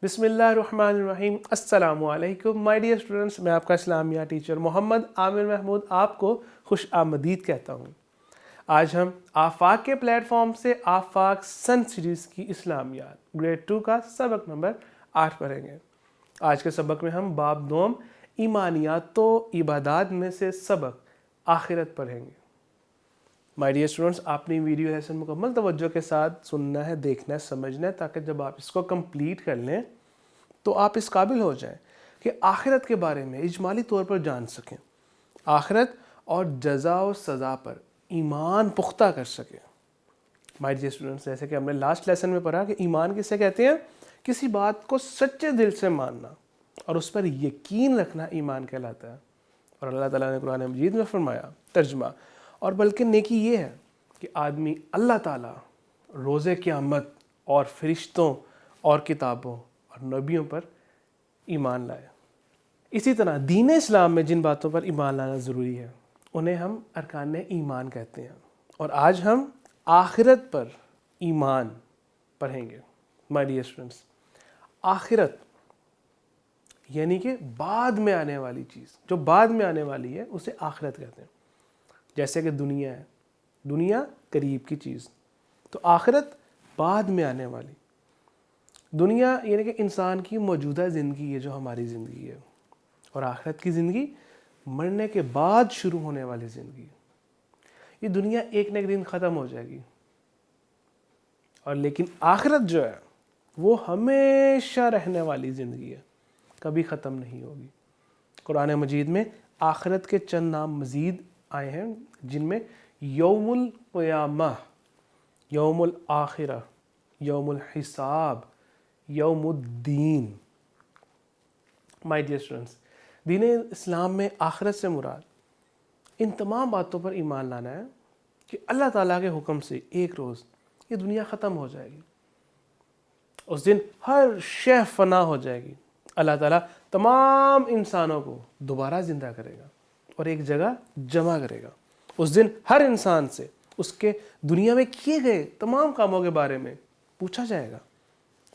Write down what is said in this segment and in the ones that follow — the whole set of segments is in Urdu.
بسم اللہ الرحمن الرحیم۔ السلام علیکم مائی ڈیئر اسٹوڈنٹس، میں آپ کا اسلامیہ ٹیچر محمد عامر محمود آپ کو خوش آمدید کہتا ہوں۔ آج ہم آفاق کے پلیٹ فارم سے آفاق سن سیریز کی اسلامیات گریڈ 2 کا سبق نمبر 8 پڑھیں گے۔ آج کے سبق میں ہم باب دوم ایمانیات و عبادات میں سے سبق آخرت پڑھیں گے۔ مائی ڈیئر اسٹوڈنٹس، آپ نے ویڈیو لیسن مکمل توجہ کے ساتھ سننا ہے، دیکھنا ہے، سمجھنا ہے، تاکہ جب آپ اس کو کمپلیٹ کر لیں تو آپ اس قابل ہو جائیں کہ آخرت کے بارے میں اجمالی طور پر جان سکیں، آخرت اور جزا و سزا پر ایمان پختہ کر سکیں۔ مائی ڈیئر اسٹوڈنٹس، جیسے کہ ہم نے لاسٹ لیسن میں پڑھا کہ ایمان کسے کہتے ہیں؟ کسی بات کو سچے دل سے ماننا اور اس پر یقین رکھنا ایمان کہلاتا ہے۔ اور اللہ تعالیٰ نے قرآن مجید میں فرمایا ترجمہ، اور بلکہ نیکی یہ ہے کہ آدمی اللہ تعالیٰ، روز قیامت اور فرشتوں اور کتابوں اور نبیوں پر ایمان لائے۔ اسی طرح دین اسلام میں جن باتوں پر ایمان لانا ضروری ہے انہیں ہم ارکان ایمان کہتے ہیں، اور آج ہم آخرت پر ایمان پڑھیں گے۔ مائی ڈیئر اسٹوڈنٹس، آخرت یعنی کہ بعد میں آنے والی چیز، جو بعد میں آنے والی ہے اسے آخرت کہتے ہیں۔ جیسے کہ دنیا ہے، دنیا قریب کی چیز، تو آخرت بعد میں آنے والی۔ دنیا یعنی کہ انسان کی موجودہ زندگی ہے جو ہماری زندگی ہے، اور آخرت کی زندگی مرنے کے بعد شروع ہونے والی زندگی ہے۔ یہ دنیا ایک نہ ایک دن ختم ہو جائے گی، اور لیکن آخرت جو ہے وہ ہمیشہ رہنے والی زندگی ہے، کبھی ختم نہیں ہوگی۔ قرآن مجید میں آخرت کے چند نام مزید آئے ہیں، جن میں یوم القیامہ، یوم الآخرہ، یوم الحساب، یوم الدین۔ مائی ڈیئر اسٹوڈنٹس، دین اسلام میں آخرت سے مراد ان تمام باتوں پر ایمان لانا ہے کہ اللہ تعالیٰ کے حکم سے ایک روز یہ دنیا ختم ہو جائے گی، اس دن ہر شے فنا ہو جائے گی، اللہ تعالیٰ تمام انسانوں کو دوبارہ زندہ کرے گا اور ایک جگہ جمع کرے گا۔ اس دن ہر انسان سے اس کے دنیا میں کیے گئے تمام کاموں کے بارے میں پوچھا جائے گا،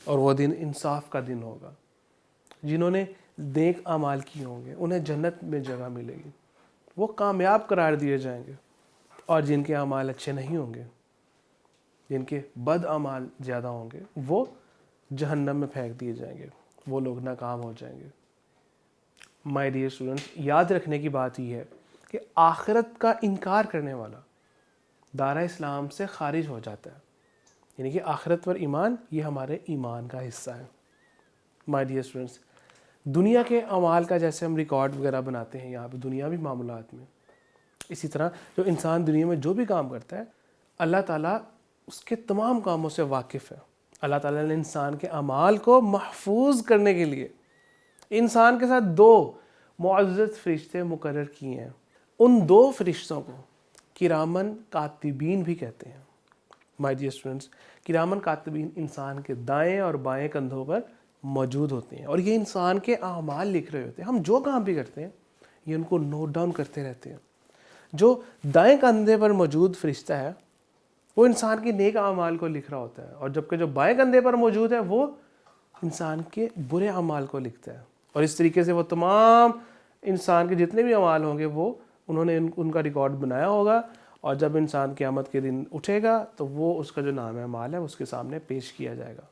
اور وہ دن انصاف کا دن ہوگا۔ جنہوں نے نیک اعمال کیے ہوں گے انہیں جنت میں جگہ ملے گی، وہ کامیاب قرار دیے جائیں گے، اور جن کے اعمال اچھے نہیں ہوں گے، جن کے بد اعمال زیادہ ہوں گے، وہ جہنم میں پھینک دیے جائیں گے، وہ لوگ ناکام ہو جائیں گے۔ مائی ڈیئر اسٹوڈنٹس، یاد رکھنے کی بات یہ ہے کہ آخرت کا انکار کرنے والا دارہ اسلام سے خارج ہو جاتا ہے، یعنی کہ آخرت پر ایمان یہ ہمارے ایمان کا حصہ ہے۔ مائی ڈیئر اسٹوڈنٹس، دنیا کے اعمال کا جیسے ہم ریکارڈ وغیرہ بناتے ہیں یہاں پہ دنیاوی معاملات میں، اسی طرح جو انسان دنیا میں جو بھی کام کرتا ہے اللہ تعالیٰ اس کے تمام کاموں سے واقف ہے۔ اللہ تعالیٰ نے انسان کے اعمال کو محفوظ کرنے کے لیے انسان کے ساتھ 2 معزز فرشتے مقرر کیے ہیں۔ ان 2 فرشتوں کو کرامن کاتبین بھی کہتے ہیں۔ مائی ڈیئر اسٹوڈنٹس، کرامن کاتبین انسان کے دائیں اور بائیں کندھوں پر موجود ہوتے ہیں، اور یہ انسان کے اعمال لکھ رہے ہوتے ہیں۔ ہم جو کام بھی کرتے ہیں یہ ان کو نوٹ ڈاؤن کرتے رہتے ہیں۔ جو دائیں کندھے پر موجود فرشتہ ہے وہ انسان کے نیک اعمال کو لکھ رہا ہوتا ہے، اور جبکہ جو بائیں کندھے پر موجود ہے وہ انسان کے برے اعمال کو لکھتا ہے، اور اس طریقے سے وہ تمام انسان کے جتنے بھی اعمال ہوں گے وہ انہوں نے ان کا ریکارڈ بنایا ہوگا، اور جب انسان قیامت کے دن اٹھے گا تو وہ اس کا جو نام اعمال ہے اس کے سامنے پیش کیا جائے گا،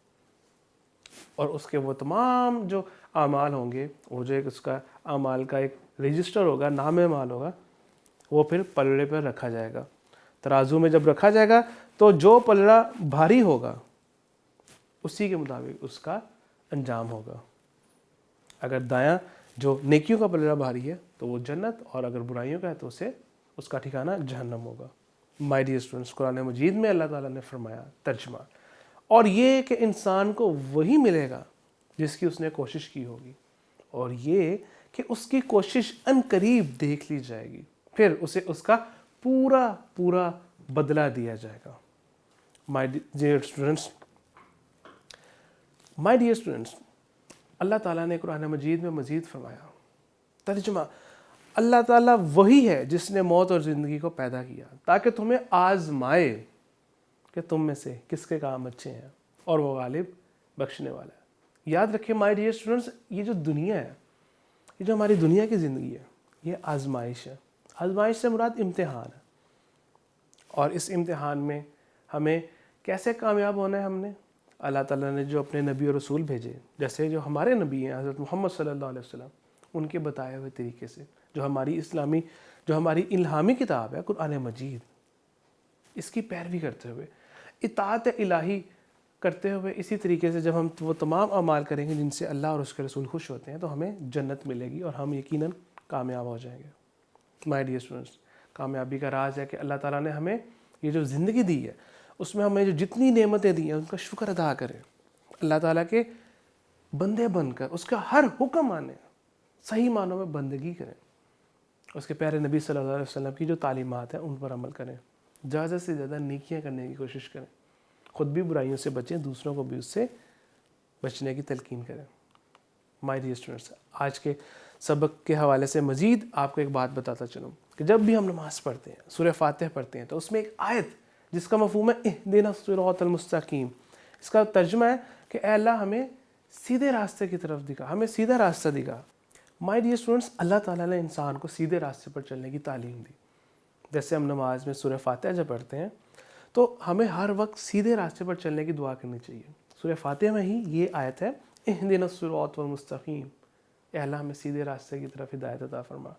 اور اس کے وہ تمام جو اعمال ہوں گے، وہ جو ایک اس کا اعمال کا ایک رجسٹر ہوگا، نام اعمال ہوگا، وہ پھر پلڑے پر رکھا جائے گا۔ ترازو میں جب رکھا جائے گا تو جو پلڑا بھاری ہوگا اسی کے مطابق اس کا انجام ہوگا۔ اگر دایاں جو نیکیوں کا پلڑا بھاری ہے تو وہ جنت، اور اگر برائیوں کا ہے تو اس کا ٹھکانہ جہنم ہوگا۔ مائی ڈیئر اسٹوڈنٹس، قرآن مجید میں اللہ تعالیٰ نے فرمایا ترجمہ، اور یہ کہ انسان کو وہی ملے گا جس کی اس نے کوشش کی ہوگی، اور یہ کہ اس کی کوشش ان قریب دیکھ لی جائے گی، پھر اسے اس کا پورا بدلہ دیا جائے گا۔ مائی ڈیئر اسٹوڈنٹس، اللہ تعالیٰ نے قرآن مجید میں مزید فرمایا ترجمہ، اللہ تعالیٰ وہی ہے جس نے موت اور زندگی کو پیدا کیا تاکہ تمہیں آزمائے کہ تم میں سے کس کے کام اچھے ہیں، اور وہ غالب بخشنے والا ہے۔ یاد رکھیں مائی ڈیئر اسٹوڈنٹس، یہ جو دنیا ہے، یہ جو ہماری دنیا کی زندگی ہے، یہ آزمائش ہے۔ آزمائش سے مراد امتحان ہے، اور اس امتحان میں ہمیں کیسے کامیاب ہونا ہے؟ ہم نے اللہ تعالیٰ نے جو اپنے نبی اور رسول بھیجے، جیسے جو ہمارے نبی ہیں حضرت محمد صلی اللہ علیہ وسلم، ان کے بتائے ہوئے طریقے سے، جو ہماری الہامی کتاب ہے قرآن مجید، اس کی پیروی کرتے ہوئے، اطاعت الہی کرتے ہوئے، اسی طریقے سے جب ہم وہ تمام اعمال کریں گے جن سے اللہ اور اس کے رسول خوش ہوتے ہیں، تو ہمیں جنت ملے گی اور ہم یقیناً کامیاب ہو جائیں گے۔ مائی ڈیئر اسٹوڈنٹس، کامیابی کا راز ہے کہ اللہ تعالیٰ نے ہمیں یہ جو زندگی دی ہے، اس میں ہمیں جو جتنی نعمتیں دی ہیں ان کا شکر ادا کریں، اللہ تعالیٰ کے بندے بن کر اس کا ہر حکم مانیں، صحیح معنوں میں بندگی کریں، اس کے پیارے نبی صلی اللہ علیہ وسلم کی جو تعلیمات ہیں ان پر عمل کریں، زیادہ سے زیادہ نیکیاں کرنے کی کوشش کریں، خود بھی برائیوں سے بچیں، دوسروں کو بھی اس سے بچنے کی تلقین کریں۔ مائی ڈیئر اسٹوڈنٹس، آج کے سبق کے حوالے سے مزید آپ کو ایک بات بتاتا چلوں کہ جب بھی ہم نماز پڑھتے ہیں، سورہ فاتح پڑھتے ہیں، تو اس میں ایک آیت جس کا مفہوم ہے اہدنا الصراط المستقیم، اس کا ترجمہ ہے کہ اے اللہ ہمیں سیدھے راستے کی طرف دکھا، ہمیں سیدھا راستہ دکھا۔ مائی ڈیئر اسٹوڈنٹس، اللہ تعالیٰ نے انسان کو سیدھے راستے پر چلنے کی تعلیم دی۔ جیسے ہم نماز میں سورہ فاتحہ جب پڑھتے ہیں تو ہمیں ہر وقت سیدھے راستے پر چلنے کی دعا کرنی چاہیے۔ سورہ فاتحہ میں ہی یہ آیت ہے اہدنا الصراط المستقیم، اے اللہ ہمیں سیدھے راستے کی طرف ہدایت عطا فرما۔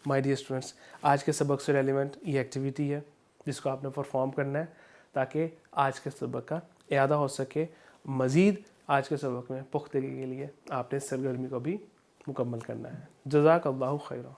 مائی ڈیئر اسٹوڈنٹس، آج کے سبق سے ریلیونٹ یہ ایکٹیویٹی ہے جس کو آپ نے پرفارم کرنا ہے تاکہ آج کے سبق کا اعادہ ہو سکے۔ مزید آج کے سبق میں پختگی کے لیے آپ نے اس سرگرمی کو بھی مکمل کرنا ہے۔ جزاک اللہ خیرہ۔